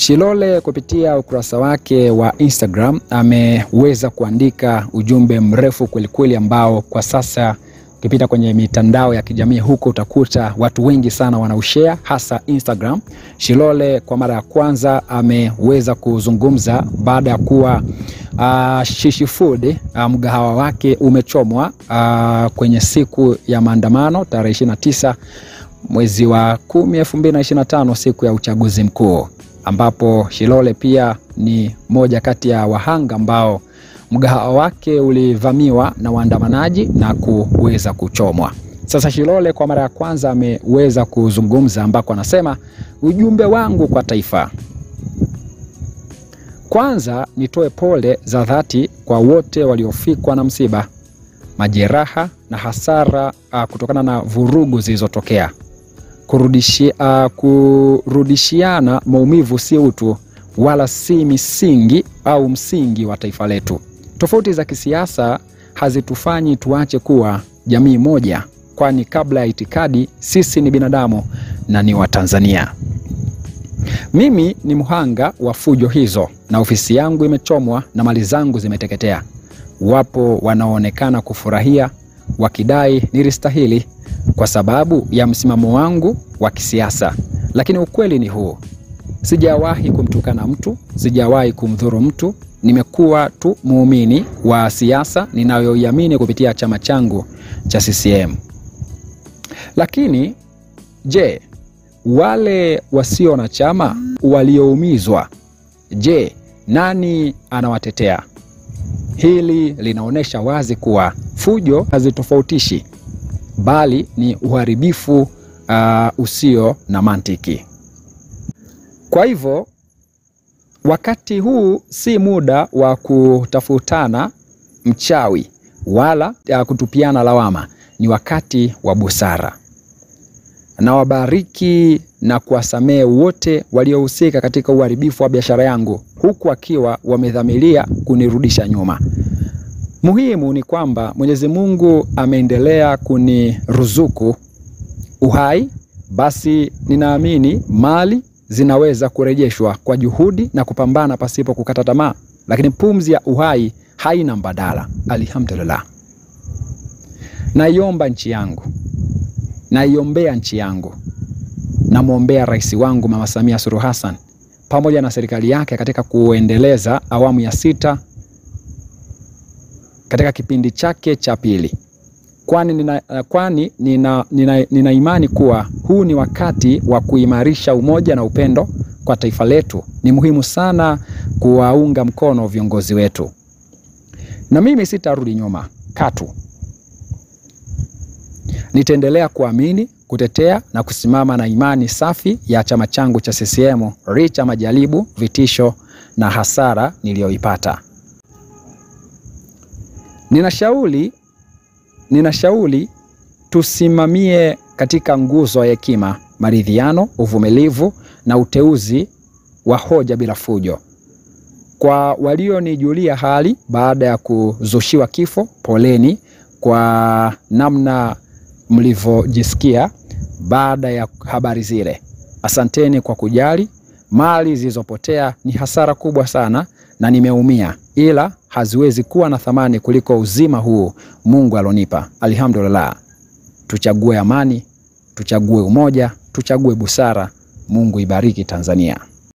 Shilole kupitia ukurasa wake wa Instagram ameweza kuandika ujumbe mrefu kwelikweli ambao kwa sasa ukipita kwenye mitandao ya kijamii huko utakuta watu wengi sana wanaushare, hasa Instagram. Shilole kwa mara ya kwanza ameweza kuzungumza baada ya kuwa Shishi Food mgahawa wake umechomwa kwenye siku ya maandamano tarehe 29 mwezi wa 10 2025, siku ya uchaguzi mkuu, ambapo Shilole pia ni moja kati ya wahanga ambao mgahawa wake ulivamiwa na waandamanaji na kuweza kuchomwa. Sasa Shilole kwa mara ya kwanza ameweza kuzungumza, ambako anasema ujumbe wangu kwa taifa. Kwanza nitoe pole za dhati kwa wote waliofikwa na msiba, majeraha na hasara kutokana na vurugu zilizotokea. Kurudishiana maumivu si utu wala si misingi au msingi wa taifa letu. Tofauti za kisiasa hazitufanyi tuache kuwa jamii moja, kwani kabla ya itikadi sisi ni binadamu na ni Watanzania. Mimi ni mhanga wa fujo hizo na ofisi yangu imechomwa na mali zangu zimeteketea. Wapo wanaoonekana kufurahia wakidai nilistahili kwa sababu ya msimamo wangu wa kisiasa, lakini ukweli ni huu: sijawahi kumtukana mtu, sijawahi kumdhuru mtu. Nimekuwa tu muumini wa siasa ninayoiamini kupitia chama changu cha CCM. Lakini je, wale wasio na chama walioumizwa, je, nani anawatetea? Hili linaonesha wazi kuwa fujo hazitofautishi, bali ni uharibifu usio na mantiki. Kwa hivyo wakati huu si muda wa kutafutana mchawi wala kutupiana lawama, ni wakati wa busara. Na wabariki na kuwasamehe wote waliohusika katika uharibifu wa biashara yangu, huku akiwa wamedhamiria kunirudisha nyuma. Muhimu ni kwamba Mwenyezi Mungu ameendelea kuniruzuku uhai, basi ninaamini mali zinaweza kurejeshwa kwa juhudi na kupambana pasipo kukata tamaa, lakini pumzi ya uhai haina mbadala. Alhamdulillah. Naiomba nchi yangu, naiombea nchi yangu, namwombea rais wangu Mama Samia Suluhu Hassan pamoja na serikali yake katika kuendeleza awamu ya 6 katika kipindi chake cha pili. Kwani nina imani kuwa huu ni wakati wa kuimarisha umoja na upendo kwa taifa letu. Ni muhimu sana kuwaunga mkono viongozi wetu. Na mimi sitarudi nyuma katu. Nitaendelea kuamini, kutetea na kusimama na imani safi ya chama changu cha CCM licha majaribu, vitisho na hasara niliyoipata. Ninashauri tusimamie katika nguzo ya hekima, maridhiano, uvumilivu na uteuzi wa hoja bila fujo. Kwa walionijulia hali baada ya kuzushiwa kifo, poleni kwa namna mlivyojisikia baada ya habari zile. Asanteni kwa kujali. Mali zilizopotea ni hasara kubwa sana na nimeumia, ila haziwezi kuwa na thamani kuliko uzima huu Mungu alonipa. Alhamdulillah. Tuchague amani, tuchague umoja, tuchague busara. Mungu ibariki Tanzania.